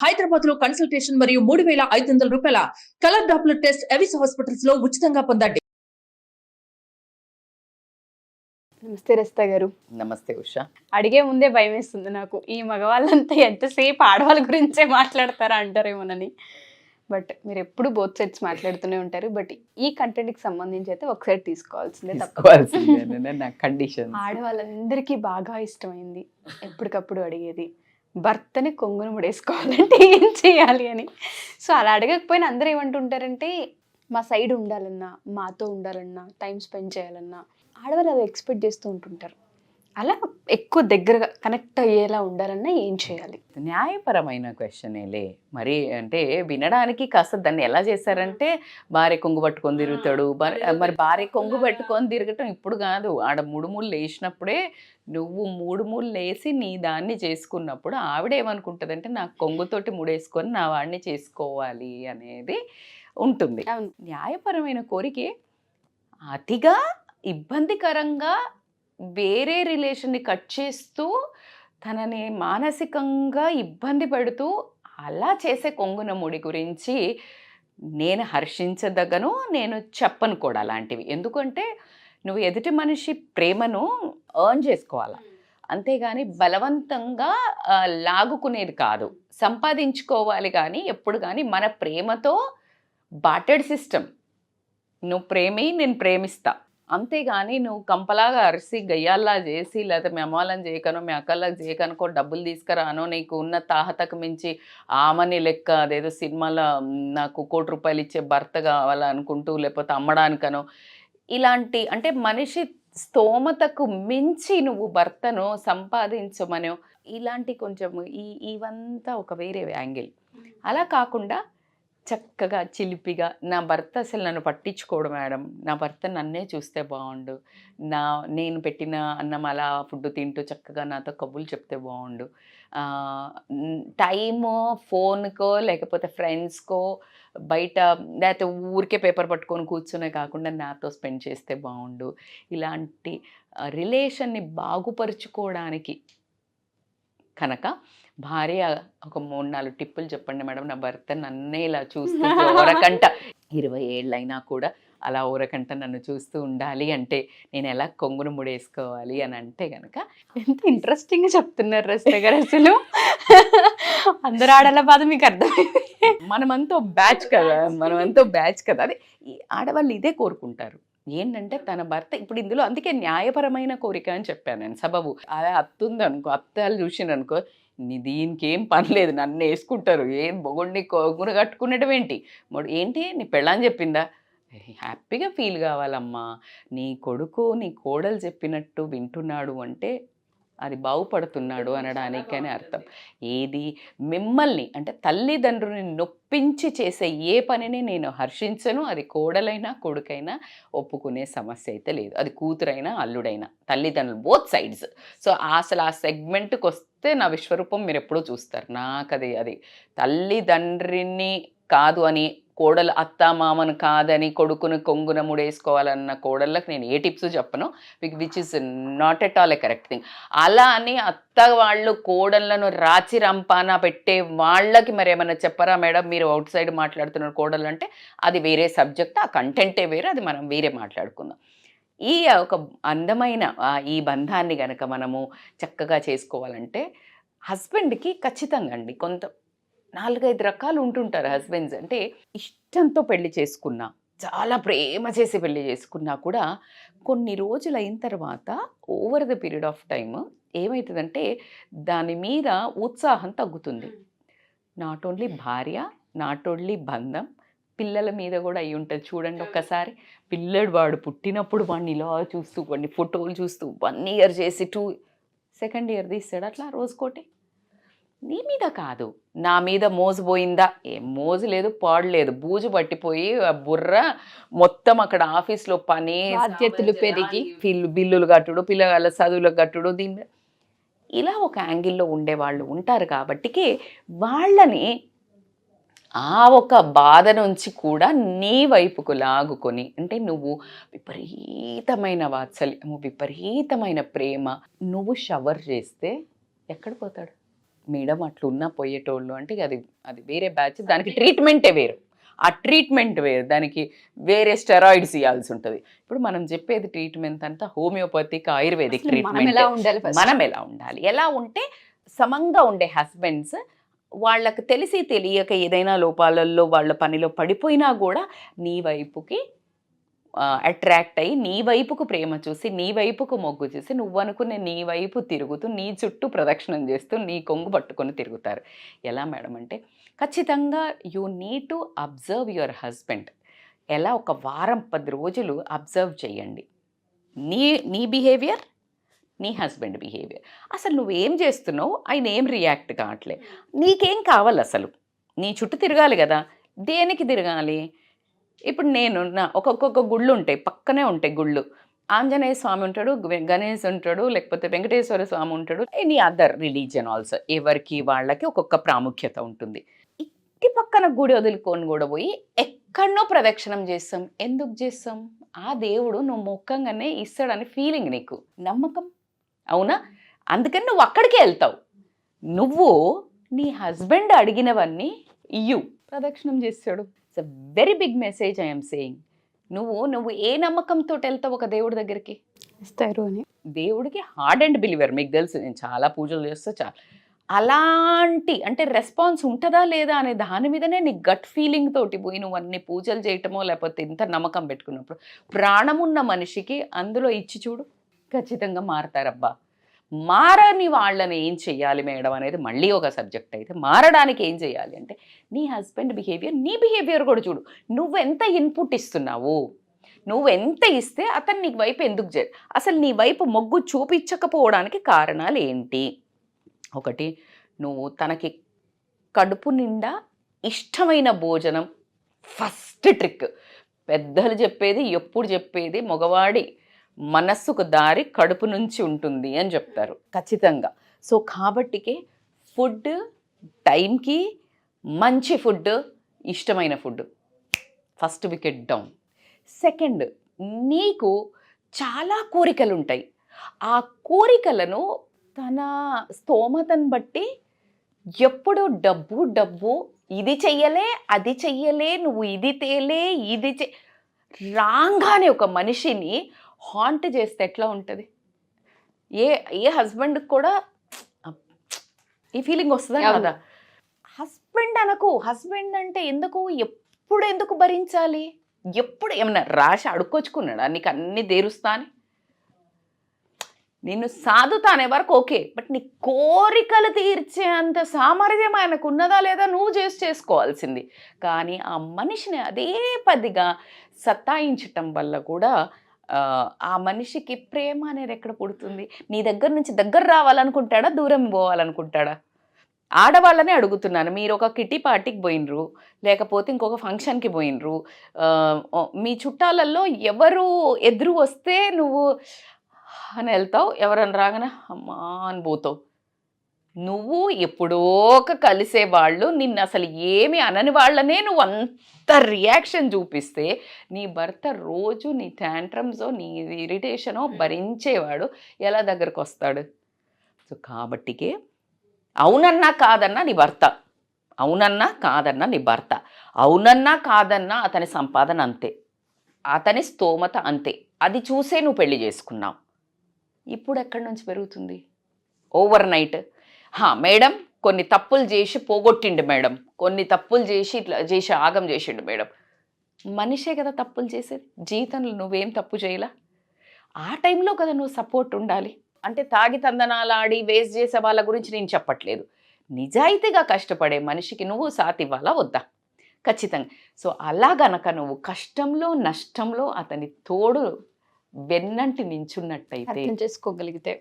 హైదరాబాద్ లో కన్సల్టేషన్ మరియు 3,500 రూపాయల colour Doppler test Avis hospitals లో ఉచితంగా పొందండి. నమస్తే రస్తా గారు. నమస్తే ఉషా. అడిగే ముందే భయం వేస్తుంది నాకు, ఈ మగవాళ్ళంతా ఎంతసేపు ఆడవాళ్ళ గురించే మాట్లాడతారా అంటారేమోనని. బట్ మీరు ఎప్పుడు బోత్ సైడ్స్ మాట్లాడుతూనే ఉంటారు. బట్ ఈ కంటెంట్కి సంబంధించి అయితే ఒక సైడ్ తీసుకోవాల్సిందే నా కండిషన్. ఆడవాళ్ళందరికీ బాగా ఇష్టమైంది, ఎప్పటికప్పుడు అడిగేది, భర్తని కొంగును ముడేసుకోవాలంటే ఏం చేయాలి అని. సో అలా అడగకపోయినా అందరూ ఏమంటుంటారంటే మా సైడ్ ఉండాలన్నా, మాతో ఉండాలన్నా, టైం స్పెండ్ చేయాలన్నా ఆడవాళ్ళు అవి ఎక్స్పెక్ట్ చేస్తూ ఉంటుంటారు. అలా ఎక్కువ దగ్గరగా కనెక్ట్ అయ్యేలా ఉండాలన్నా ఏం చేయాలి? న్యాయపరమైన క్వశ్చనేలే మరి. అంటే వినడానికి కాస్త దాన్ని ఎలా చేశారంటే భార్య కొంగు పట్టుకొని తిరుగుతాడు. మరి భార్య కొంగు పట్టుకొని తిరగటం ఇప్పుడు కాదు, ఆడ ముడుములు లేచినప్పుడే నువ్వు మూడుములు లేసి నీ దాన్ని చేసుకున్నప్పుడు ఆవిడ ఏమనుకుంటుందంటే నాకు కొంగుతోటి ముడేసుకొని నా వాడిని చేసుకోవాలి అనేది ఉంటుంది. న్యాయపరమైన కోరికే అతిగా ఇబ్బందికరంగా వేరే రిలేషన్ని కట్ చేస్తూ తనని మానసికంగా ఇబ్బంది పెడుతూ అలా చేసే కొంగున ముడి గురించి నేను హర్షించదగను, నేను చెప్పను కూడా అలాంటివి. ఎందుకంటే నువ్వు ఎదుటి మనిషి ప్రేమను ఎర్న్ చేసుకోవాలి, అంతేగాని బలవంతంగా లాగుకునేది కాదు. సంపాదించుకోవాలి కానీ ఎప్పుడు కానీ మన ప్రేమతో బాటెడ్ సిస్టమ్. నువ్వు ప్రేమి, నేను ప్రేమిస్తా, అంతేగాని నువ్వు కంపలాగా అరిసి గయ్యాల్లా చేసి లేకపోతే మీ అమ్మాలని చేయకనో మీ అక్కల్లాగా చేయకనుకో డబ్బులు తీసుకురానో నీకు ఉన్న తాహతకు మించి ఆమని లెక్క అదేదో సినిమాలో నాకు ₹1,00,00,000 ఇచ్చే భర్త కావాలనుకుంటూ లేకపోతే అమ్మడానికనో ఇలాంటి, అంటే మనిషి స్తోమతకు మించి నువ్వు భర్తను సంపాదించమనో ఇలాంటి కొంచెం ఇవంతా ఒక వేరే యాంగిల్. అలా కాకుండా చక్కగా చిలిపిగా నా భర్త అసలు నన్ను పట్టించుకోడు మేడం, నా భర్త నన్నే చూస్తే బాగుండు, నేను పెట్టిన అన్నం అలా ఫుడ్ తింటూ చక్కగా నాతో కబుర్లు చెప్తే బాగుండు, టైము ఫోన్కో లేకపోతే ఫ్రెండ్స్కో బయట లేకపోతే ఊరికే పేపర్ పట్టుకొని కూర్చునే కాకుండా నాతో స్పెండ్ చేస్తే బాగుండు. ఇలాంటి రిలేషన్ని బాగుపరుచుకోవడానికి కనుక భార్య ఒక 3-4 టిప్పులు చెప్పండి మేడం, నా భర్త నన్నే ఇలా చూస్తూ ఓరకంట 20 ఏళ్ళైనా కూడా అలా ఓరకంట నన్ను చూస్తూ ఉండాలి అంటే నేను ఎలా కొంగును ముడేసుకోవాలి అని అంటే కనుక. ఎంత ఇంట్రెస్టింగ్గా చెప్తున్నారు రస్తా గారు అసలు. అందరు ఆడల బాధ మీకు అర్థమైంది. మనమంతా బ్యాచ్ కదా. అది ఈ ఆడవాళ్ళు ఇదే కోరుకుంటారు ఏంటంటే తన భర్త ఇప్పుడు ఇందులో అందుకే న్యాయపరమైన కోరిక అని చెప్పాను నేను. సబబు అదే అత్తుంది అనుకో, అత్తాలు చూసిననుకో దీనికి ఏం పని లేదు, నన్ను వేసుకుంటారు, ఏం బొగుడిని కొగును కట్టుకునేటం ఏంటి నీ పెళ్ళని చెప్పిందా, హ్యాపీగా ఫీల్ కావాలమ్మా. నీ కొడుకు నీ కోడలు చెప్పినట్టు వింటున్నాడు అంటే అది బాగుపడుతున్నాడు అనడానికనే అర్థం. ఏది మిమ్మల్ని అంటే తల్లిదండ్రుని నొప్పించి చేసే ఏ పనిని నేను హర్షించను. అది కోడలైనా కొడుకైనా ఒప్పుకునే సమస్య అయితే లేదు, అది కూతురైనా అల్లుడైనా తల్లిదండ్రులు బోత్ సైడ్స్. సో అసలు ఆ సెగ్మెంట్కి వస్తే నా విశ్వరూపం మీరు ఎప్పుడూ చూస్తారు. నాకు అది తల్లిదండ్రిని కాదు అని, కోడలు అత్త మామను కాదని కొడుకును కొంగున ముడేసుకోవాలన్న కోడళ్ళకి నేను ఏ టిప్స్ చెప్పను, which is not at all A correct thing. అలా అని అత్త వాళ్ళు కోడళ్ళను రాచి రంపాన పెట్టే వాళ్ళకి మరి ఏమైనా చెప్పరా మేడం మీరు అవుట్ సైడ్ మాట్లాడుతున్నారు కోడళ్ళు అంటే, అది వేరే సబ్జెక్ట్, ఆ కంటెంటే వేరే, అది మనం వేరే మాట్లాడుకుందాం. ఈ ఒక అందమైన ఈ బంధాన్ని కనుక మనము చక్కగా చేసుకోవాలంటే హస్బెండ్కి ఖచ్చితంగా అండి 4-5 రకాలు ఉంటుంటారు హస్బెండ్స్. అంటే ఇష్టంతో పెళ్లి చేసుకున్నా, చాలా ప్రేమ చేసి పెళ్లి చేసుకున్నా కూడా కొన్ని రోజులు అయిన తర్వాత over the period of time ఏమవుతుందంటే దాని మీద ఉత్సాహం తగ్గుతుంది. నాట్ ఓన్లీ భార్య, నాట్ ఓన్లీ బంధం, పిల్లల మీద కూడా అయి ఉంటుంది. చూడండి ఒక్కసారి పిల్లడు వాడు పుట్టినప్పుడు వాడిని ఇలా చూస్తూ వాడిని ఫోటోలు చూస్తూ 1 year చేసి 2nd year తీస్తాడు అట్లా రోజుకోటి. నీ మీద కాదు, నా మీద మోజు పోయిందా, ఏం మోజు లేదు పాడు లేదు, బూజు పట్టిపోయి బుర్ర మొత్తం అక్కడ ఆఫీస్లో పని బాధ్యతలు పెరిగి బిల్లులు కట్టుడు, పిల్లల చదువులకు కట్టుడు, దీని ఇలా ఒక యాంగిల్లో ఉండేవాళ్ళు ఉంటారు. కాబట్టికి వాళ్ళని ఆ ఒక బాధ నుంచి కూడా నీ వైపుకు లాగుకొని, అంటే నువ్వు విపరీతమైన వాత్సల్యము, విపరీతమైన ప్రేమ, నువ్వు షవర్ చేస్తే ఎక్కడ పోతాడు? మేడం అట్లున్నా పోయేటోళ్ళు అంటే అది అది వేరే బ్యాచ్, దానికి ట్రీట్మెంటే వేరు, ఆ ట్రీట్మెంట్ వేరు, దానికి వేరే స్టెరాయిడ్స్ ఇవ్వాల్సి ఉంటుంది. ఇప్పుడు మనం చెప్పేది ట్రీట్మెంట్ అంతా హోమియోపతిక్ ఆయుర్వేదిక్ మనం ట్రీట్మెంట్. ఎలా ఉండాలి first? మనం ఎలా ఉండాలి, ఎలా ఉంటే సమంగా ఉండే హస్బెండ్స్ వాళ్ళకి తెలిసి తెలియక ఏదైనా లోపాలలో వాళ్ళ పనిలో పడిపోయినా కూడా నీ వైపుకి అట్రాక్ట్ అయ్యి నీ వైపుకు ప్రేమ చూసి నీ వైపుకు మొగ్గు చూసి నువ్వు అనుకునే నీ వైపు తిరుగుతూ నీ చుట్టూ ప్రదక్షిణం చేస్తూ నీ కొంగు పట్టుకొని తిరుగుతారు. ఎలా మేడం అంటే ఖచ్చితంగా you need to observe your husband. ఎలా ఒక వారం 10 రోజులు అబ్జర్వ్ చేయండి నీ నీ బిహేవియర్, నీ హస్బెండ్ బిహేవియర్. అసలు నువ్వేం చేస్తున్నావు, ఆయన ఏం రియాక్ట్ కావట్లే, నీకేం కావాలి, అసలు నీ చుట్టూ తిరగాలి కదా, దేనికి తిరగాలి? ఇప్పుడు నేను ఒక్కొక్క గుళ్ళు ఉంటాయి, పక్కనే ఉంటాయి గుళ్ళు. ఆంజనేయ స్వామి ఉంటాడు, గణేష్ ఉంటాడు, లేకపోతే వెంకటేశ్వర స్వామి ఉంటాడు, ఎనీ అదర్ రిలీజియన్ ఆల్సో, ఎవరికి వాళ్ళకి ఒక్కొక్క ప్రాముఖ్యత ఉంటుంది. ఇంటి పక్కన గుడి వదులుకొని కూడా పోయి ఎక్కడనో ప్రదక్షిణం చేస్తాం. ఎందుకు చేస్తాం? ఆ దేవుడు నువ్వు మొక్కంగానే ఇస్తాడని ఫీలింగ్, నీకు నమ్మకం, అవునా? అందుకని నువ్వు అక్కడికే వెళ్తావు. నువ్వు నీ హస్బెండ్ అడిగినవన్నీ ఇయ్యు, ప్రదక్షిణం చేస్తాడు. It's a very big message I'm saying. నువ్వు ఏ నమ్మకంతో వెళ్తావు ఒక దేవుడి దగ్గరికి? ఇస్తారు అని. దేవుడికి హార్డ్ అండ్ బిలీవర్, మీకు తెలుసు, నేను చాలా పూజలు చేస్తా, చాలా అలాంటి అంటే రెస్పాన్స్ ఉంటుందా లేదా అనే దాని మీదనే నీ గట్ ఫీలింగ్ తోటి పోయి నువ్వు అన్ని పూజలు చేయటమో లేకపోతే ఇంత నమ్మకం పెట్టుకున్నప్పుడు ప్రాణమున్న మనిషికి అందులో ఇచ్చి చూడు, ఖచ్చితంగా మారతారబ్బా. మారని వాళ్ళని ఏం చెయ్యాలి మేడం అనేది మళ్ళీ ఒక సబ్జెక్ట్ అయితే, మారడానికి ఏం చేయాలి అంటే నీ హస్బెండ్ బిహేవియర్, నీ బిహేవియర్ కూడా చూడు. నువ్వెంత ఇన్పుట్ ఇస్తున్నావు, నువ్వెంత ఇస్తే అతను నీ వైపు ఎందుకు అసలు నీ వైపు మొగ్గు చూపించకపోవడానికి కారణాలు ఏంటి? ఒకటి, నువ్వు తనకి కడుపు నిండా ఇష్టమైన భోజనం. ఫస్ట్ ట్రిక్, పెద్దలు చెప్పేది, ఎప్పుడు చెప్పేది, మగవాడి మనస్సుకు దారి కడుపు నుంచి ఉంటుంది అని చెప్తారు ఖచ్చితంగా. సో కాబట్టికే ఫుడ్ టైంకి, మంచి ఫుడ్, ఇష్టమైన food, first wicket down. Second, నీకు చాలా కోరికలు ఉంటాయి, ఆ కోరికలను తన స్తోమతను బట్టి ఎప్పుడు డబ్బు డబ్బు, ఇది చెయ్యలే అది చెయ్యలే, నువ్వు ఇది తేలే ఇది రాగానే ఒక మనిషిని హాంట్ చేస్తే ఎట్లా ఉంటుంది? ఏ హస్బెండ్కి కూడా ఈ ఫీలింగ్ వస్తుందా కదా? హస్బెండ్ అనకు, హస్బెండ్ అంటే ఎందుకు భరించాలి? ఎప్పుడు ఏమన్నా రాసి అడుక్కొచ్చుకున్నాడా నీకు అన్ని దేరుస్తా అని? నిన్ను సాధుతానే వరకు ఓకే, బట్ నీ కోరికలు తీర్చే అంత సామర్థ్యం ఆయనకు ఉన్నదా లేదా నువ్వు చేసుకోవాల్సింది. కానీ ఆ మనిషిని అదే పదిగా సతాయించటం వల్ల కూడా ఆ మనిషికి ప్రేమ అనేది ఎక్కడ పుడుతుంది? నీ దగ్గర నుంచి దగ్గర రావాలనుకుంటాడా, దూరం పోవాలనుకుంటాడా? ఆడవాళ్ళనే అడుగుతున్నాను. మీరు ఒక కిట్టి పార్టీకి పోయినరు, లేకపోతే ఇంకొక ఫంక్షన్కి పోయినరు, మీ చుట్టాలలో ఎవరు ఎదురు వస్తే నువ్వు అని వెళ్తావు, ఎవరన్నా రాగానే అమ్మా అని పోతావు. నువ్వు ఎప్పుడో ఒక కలిసే వాళ్ళు నిన్ను అసలు ఏమి అనని వాళ్ళనే నువ్వు అంత రియాక్షన్ చూపిస్తే నీ భర్త రోజు నీ ట్యాంట్రమ్సో నీ ఇరిటేషనో భరించేవాడు ఎలా దగ్గరకు వస్తాడు? సో కాబట్టికే అవునన్నా కాదన్నా నీ భర్త, అవునన్నా కాదన్నా నీ భర్త, అవునన్నా కాదన్నా అతని సంపాదన అంతే, అతని స్తోమత అంతే, అది చూసే నువ్వు పెళ్లి చేసుకున్నావు. ఇప్పుడు ఎక్కడి నుంచి పెరుగుతుంది? ఓవర్ నైట్ మేడం కొన్ని తప్పులు చేసి పోగొట్టిండు మేడం, కొన్ని తప్పులు చేసి ఇట్లా చేసి ఆగం చేసిండు మేడం. మనిషే కదా తప్పులు చేసేది, జీవితంలో నువ్వేం తప్పు చేయలా? ఆ టైంలో కదా నువ్వు సపోర్ట్ ఉండాలి. అంటే తాగి తందనాలు ఆడి వేస్ట్ చేసే వాళ్ళ గురించి నేను చెప్పట్లేదు. నిజాయితీగా కష్టపడే మనిషికి నువ్వు సాథ్ ఇవ్వాలా వద్దా? ఖచ్చితంగా. సో అలా గనక నువ్వు కష్టంలో నష్టంలో అతని తోడు వెన్నంటి నించున్నట్టయితే, చేసుకోగలిగితే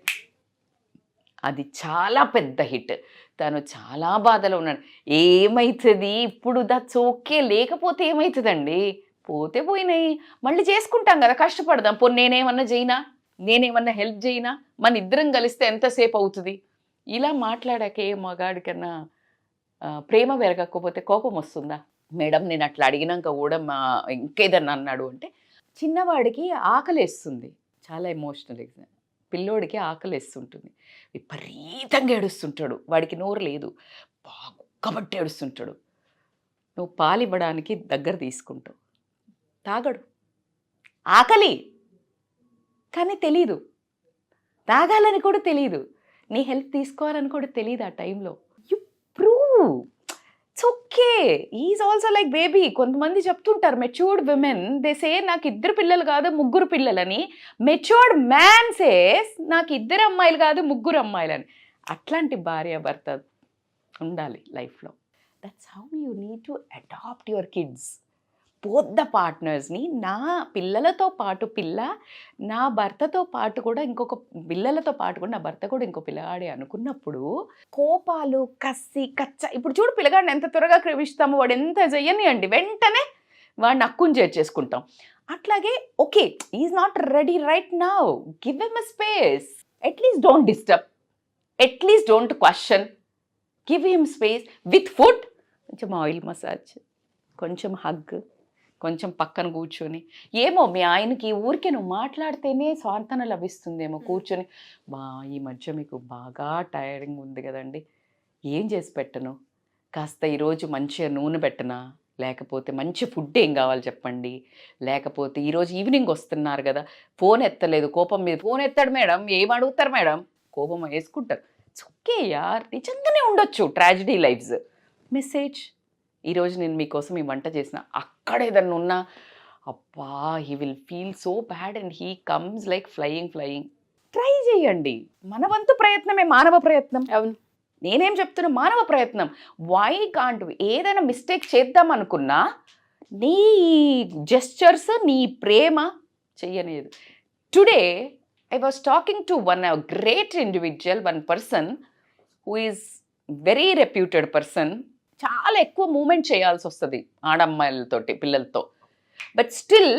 అది చాలా పెద్ద హిట్. తను చాలా బాధలో ఉన్నాడు, ఏమవుతుంది ఇప్పుడు? దట్స్ ఓకే, లేకపోతే ఏమవుతుందండి? పోతే పోయినాయి, మళ్ళీ చేసుకుంటాం కదా, కష్టపడదాం. పో నేనేమన్నా చేయనా, నేనేమన్నా హెల్ప్ చేయనా, మన ఇద్దరం కలిస్తే ఎంతసేపు అవుతుంది? ఇలా మాట్లాడాకే మగాడికన్నా ప్రేమ పెరగకపోతే కోపం వస్తుందా? మేడం నేను అట్లా అడిగినాక కూడా ఇంకేదన్నా అన్నాడు అంటే చిన్నవాడికి ఆకలేస్తుంది, చాలా ఎమోషనల్. పిల్లోడికి ఆకలిస్తుంటుంది, విపరీతంగా ఏడుస్తుంటాడు, వాడికి నోరు లేదు, బాగా ఉక్కబట్టి ఏడుస్తుంటాడు. నువ్వు పాలు ఇవ్వడానికి దగ్గర తీసుకుంటావు, తాగడు, ఆకలి కానీ తెలీదు, తాగాలని కూడా తెలీదు, నీ హెల్ప్ తీసుకోవాలని కూడా తెలియదు ఆ టైంలో. You prove it's okay, is also like baby. కొంతమంది చెప్తుంటారు మెచ్యూర్డ్ విమెన్, దే సే నాకు 2 పిల్లలు కాదు 3 పిల్లలని. మెచ్యూర్డ్ మ్యాన్ సేస్ నాకు 2 అమ్మాయిలు కాదు 3 అమ్మాయిలని. అట్లాంటి భార్య భర్త ఉండాలి లైఫ్లో. That's how you need to adapt your kids, both the పార్ట్నర్స్ని. నా పిల్లలతో పాటు పిల్ల, నా భర్తతో పాటు కూడా ఇంకొక పిల్లలతో పాటు కూడా నా భర్త కూడా ఇంకో పిల్లగాడే అనుకున్నప్పుడు కోపాలు, కసి, కచ్చ. ఇప్పుడు చూడు పిల్లగాడిని ఎంత త్వరగా క్రమిస్తాము, వాడు ఎంత చెయ్యనియండి వెంటనే వాడిని అక్కుని చేర్చేసుకుంటాం. అట్లాగే okay is not ready right now, give him a space, at least don't disturb, at least don't question, give him space with food, కొంచెం ఆయిల్ మసాజ్, కొంచెం హగ్, కొంచెం పక్కన కూర్చొని. ఏమో మీ ఆయనకి ఊరికే నువ్వు మాట్లాడితేనే స్వాంతన లభిస్తుందేమో కూర్చొని, బా ఈ మధ్య మీకు బాగా టైరింగ్ ఉంది కదండి, ఏం చేసి పెట్టను, కాస్త ఈరోజు మంచిగా నూనె పెట్టనా, లేకపోతే మంచి ఫుడ్ ఏం కావాలి చెప్పండి, లేకపోతే ఈరోజు ఈవినింగ్ వస్తున్నారు కదా ఫోన్ ఎత్తలేదు, కోపం మీద ఫోన్ ఎత్తాడు మేడం, ఏం అడుగుతారు మేడం, కోపం వేసుకుంటారు. ఓకే యార్, నిజంగానే ఉండొచ్చు ట్రాజడీ లైఫ్స్. మెసేజ్, ఈరోజు నేను మీకోసం ఈ వంట చేసిన, అక్కడ ఏదన్నా ఉన్నా అబ్బా he will feel so bad and he comes like flying. Try చేయండి, మన వంతు ప్రయత్నమే మానవ ప్రయత్నం. అవును, నేనేం చెప్తున్నా, మానవ ప్రయత్నం. వై కాంట్ ఏదైనా మిస్టేక్ చేద్దాం అనుకున్నా నీ జెస్చర్స్, నీ ప్రేమ చెయ్యలేదు. Today I was talking to one great individual, one person who is very reputed person. చాలా ఎక్కువ మూమెంట్ చేయాల్సి వస్తుంది ఆడమ్మాయిలతోటి, పిల్లలతో. బట్ స్టిల్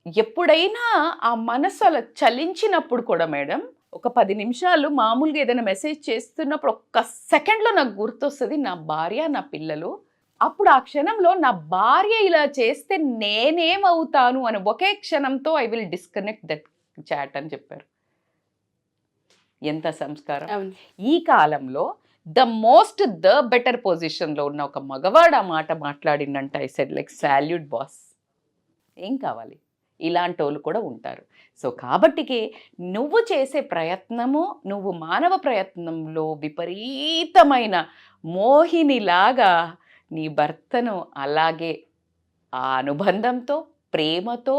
ఎప్పుడైనా ఆ మనసు అలా చలించినప్పుడు కూడా మేడం, ఒక 10 నిమిషాలు మామూలుగా ఏదైనా మెసేజ్ చేస్తున్నప్పుడు ఒక్క సెకండ్లో నాకు గుర్తొస్తుంది నా భార్య, నా పిల్లలు. అప్పుడు ఆ క్షణంలో నా భార్య ఇలా చేస్తే నేనేమవుతాను అని ఒకే క్షణంతో I will disconnect that chat అని చెప్పారు. ఎంత సంస్కారం. అవును. ఈ కాలంలో ద బెటర్ పొజిషన్లో ఉన్న ఒక మగవాడు ఆ మాట మాట్లాడిందంటే I said like salute boss. ఏం కావాలి, ఇలాంటి వాళ్ళు కూడా ఉంటారు. సో కాబట్టికి నువ్వు చేసే ప్రయత్నము, నువ్వు మానవ ప్రయత్నంలో విపరీతమైన మోహినిలాగా నీ భర్తను అలాగే ఆ అనుబంధంతో, ప్రేమతో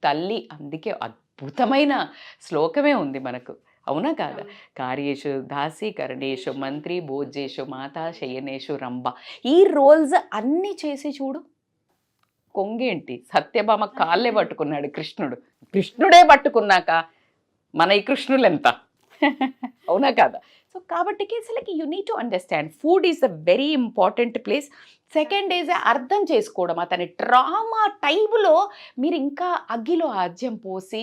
తల్లి, అందుకే అద్భుతమైన శ్లోకమే ఉంది మనకు, అవునా కాదా? కార్యేషు దాసి, కరణేషు మంత్రి, భోజేషు మాత, శయనేషు రంభ. ఈ రోల్స్ అన్నీ చేసి చూడు. కొంగేంటి, సత్యభామ కాళ్ళే పట్టుకున్నాడు కృష్ణుడు. కృష్ణుడే పట్టుకున్నాక మన ఈ కృష్ణులు ఎంత, అవునా కాదా? సో కాబట్టి it's like you need to understand food is a very important place. Second is అర్థం చేసుకోవడం. అతని ట్రామా టైంలో మీరు ఇంకా అగ్గిలో ఆజ్యం పోసి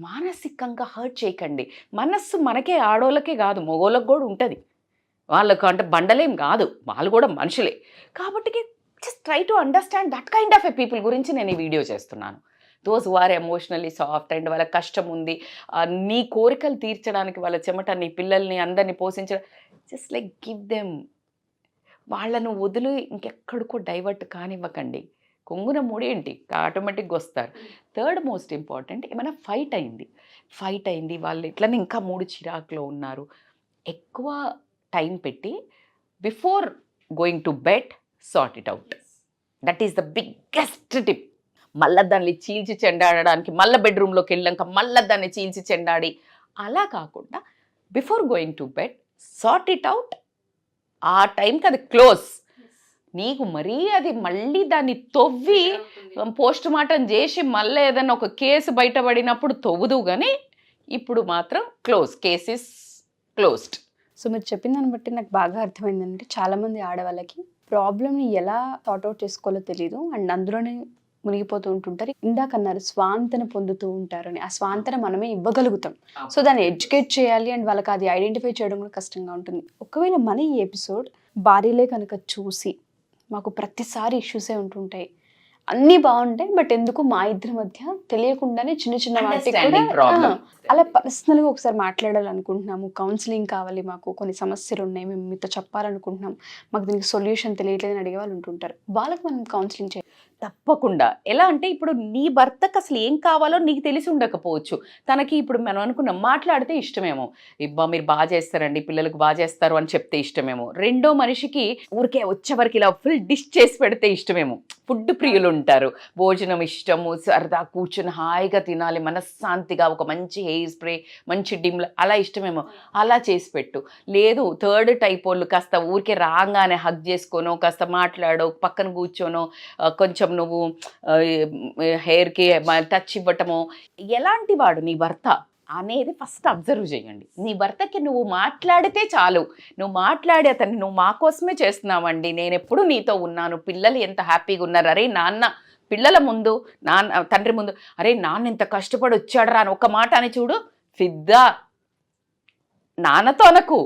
మానసికంగా హర్ట్ చేయకండి. మనస్సు మనకే, ఆడోళ్ళకే కాదు మగోళ్ళకి కూడా ఉంటుంది. వాళ్ళకు అంటే బండలేం కాదు, వాళ్ళు కూడా మనుషులే. కాబట్టి just try to understand that kind of a people గురించి నేను ఈ వీడియో చేస్తున్నాను. Those who are emotionally soft and వాళ్ళ కష్టం ఉంది, నీ కోరికలు తీర్చడానికి వాళ్ళ చెమట నీ పిల్లల్ని అందరినీ పోషించడం, జస్ట్ లైక్ గివ్ దెమ్. వాళ్ళను వదిలి ఇంకెక్కడికో డైవర్ట్ కానివ్వకండి. కొంగున మూడేంటి ఆటోమేటిక్గా వస్తారు. థర్డ్ మోస్ట్ ఇంపార్టెంట్, ఏమైనా ఫైట్ అయింది వాళ్ళు ఇట్లనే ఇంకా 3 చిరాకులో ఉన్నారు, ఎక్కువ టైం పెట్టి before going to bed sort it out. That is the biggest tip. మళ్ళీ దాన్ని చీల్చి చెండాడడానికి మళ్ళీ బెడ్రూమ్లోకి వెళ్ళాక మళ్ళీ దాన్ని చీల్చి చెండాడి అలా కాకుండా before going to bed sort it out. ఆ టైంకి అది క్లోజ్. నీకు మరీ అది మళ్ళీ దాన్ని తవ్వి పోస్ట్ మార్టం చేసి మళ్ళీ ఏదైనా ఒక కేసు బయటపడినప్పుడు తవ్వుదు, కానీ ఇప్పుడు మాత్రం close, case is closed. So మీరు చెప్పిన దాన్ని బట్టి నాకు బాగా అర్థమైందంటే చాలామంది ఆడవాళ్ళకి ప్రాబ్లమ్ని ఎలా సార్ట్అవుట్ చేసుకోవాలో తెలియదు, అండ్ అందులోనే మునిగిపోతూ ఉంటుంటారు. ఇందాక అన్నారు స్వాంతన పొందుతూ ఉంటారని. ఆ స్వాంతన మనమే ఇవ్వగలుగుతాం. సో దాన్ని ఎడ్యుకేట్ చేయాలి అండ్ వాళ్ళకి అది ఐడెంటిఫై చేయడం కూడా కష్టంగా ఉంటుంది. ఒకవేళ మన ఈ ఎపిసోడ్ భార్యలే కనుక చూసి మాకు ప్రతిసారి ఇష్యూసే ఉంటుంటాయి, అన్నీ బాగుంటాయి, బట్ ఎందుకు మా ఇద్దరి మధ్య తెలియకుండానే చిన్న చిన్న వాటికి కూడా Understanding problem. అలా పర్సనల్గా ఒకసారి మాట్లాడాలనుకుంటున్నాము, కౌన్సిలింగ్ కావాలి, మాకు కొన్ని సమస్యలు ఉన్నాయి, మేము మీతో చెప్పాలనుకుంటున్నాం, మాకు దీనికి సొల్యూషన్ తెలియట్లేదని అడిగే వాళ్ళు ఉంటుంటారు. వాళ్ళకి మనం కౌన్సిలింగ్ చేయాలి. తప్పకుండా. ఎలా అంటే ఇప్పుడు నీ భర్తకు అసలు ఏం కావాలో నీకు తెలిసి ఉండకపోవచ్చు. తనకి ఇప్పుడు మనం అనుకున్నాం మాట్లాడితే ఇష్టమేమో, ఇబ్బా మీరు బాగా చేస్తారండి, పిల్లలకు బాగా చేస్తారు అని చెప్తే ఇష్టమేమో. రెండో మనిషికి ఊరికే వచ్చేవరకు ఇలా ఫుల్ డిష్ చేసి పెడితే ఇష్టమేమో. ఫుడ్ ప్రియులు ఉంటారు, భోజనం ఇష్టము, సరదా కూర్చొని హాయిగా తినాలి మనశ్శాంతిగా, ఒక మంచి హెయిర్ స్ప్రే, మంచి డిమ్ల అలా ఇష్టమేమో. అలా చేసి పెట్టు. లేదు థర్డ్ టైప్ వాళ్ళు కాస్త ఊరికే రాగానే హగ్ చేసుకోనో, కాస్త మాట్లాడో, పక్కన కూర్చోనో, కొంచెం నువ్వు హెయిర్కి టచ్ ఇవ్వటమో. ఎలాంటి వాడు నీ భర్త అనేది ఫస్ట్ అబ్జర్వ్ చేయండి. నీ భర్తకి నువ్వు మాట్లాడితే చాలు, నువ్వు మాట్లాడి అతన్ని నువ్వు మా కోసమే చేస్తున్నావండి, నేను ఎప్పుడు నీతో ఉన్నాను, పిల్లలు ఎంత హ్యాపీగా ఉన్నారు, అరే నాన్న పిల్లల ముందు తండ్రి ముందు అరే నాన్న ఇంత కష్టపడి వచ్చాడరా అని ఒక మాట అని చూడు, ఫిద్దా. నాన్నతో అనకు,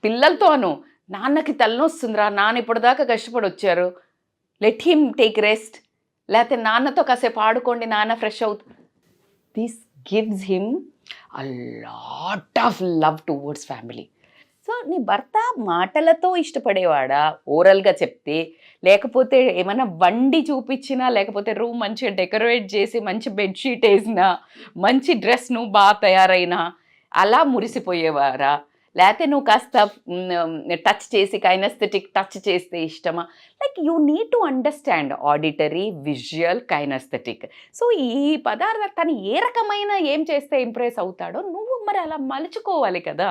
పిల్లలతో అను, నాన్నకి తలనొస్తుందిరా, నాన్న ఇప్పటిదాకా కష్టపడి వచ్చారు, లెట్ హిమ్ టేక్ రెస్ట్, లేకపోతే నాన్నతో కాసేపు ఆడుకోండి, నాన్న ఫ్రెష్ అవుతుంది. This gives him a lot of love towards family. So నీ భర్త మాటలతో ఇష్టపడేవాడా, ఓరల్గా చెప్తే, లేకపోతే ఏమైనా వండి చూపించినా, లేకపోతే రూమ్ మంచిగా డెకరేట్ చేసి మంచి బెడ్షీట్ వేసినా, మంచి డ్రెస్ నువ్వు బాగా తయారైనా అలా మురిసిపోయేవారా, లేకపోతే నువ్వు కాస్త టచ్ చేసి కైనస్థెటిక్ టచ్ చేస్తే ఇష్టమా? Like you need to understand auditory, visual, kinaesthetic. So ఈ పదార్థాన్ని ఏ రకమైన ఏం చేస్తే ఇంప్రెస్ అవుతాడో నువ్వు మరి అలా మలుచుకోవాలి కదా.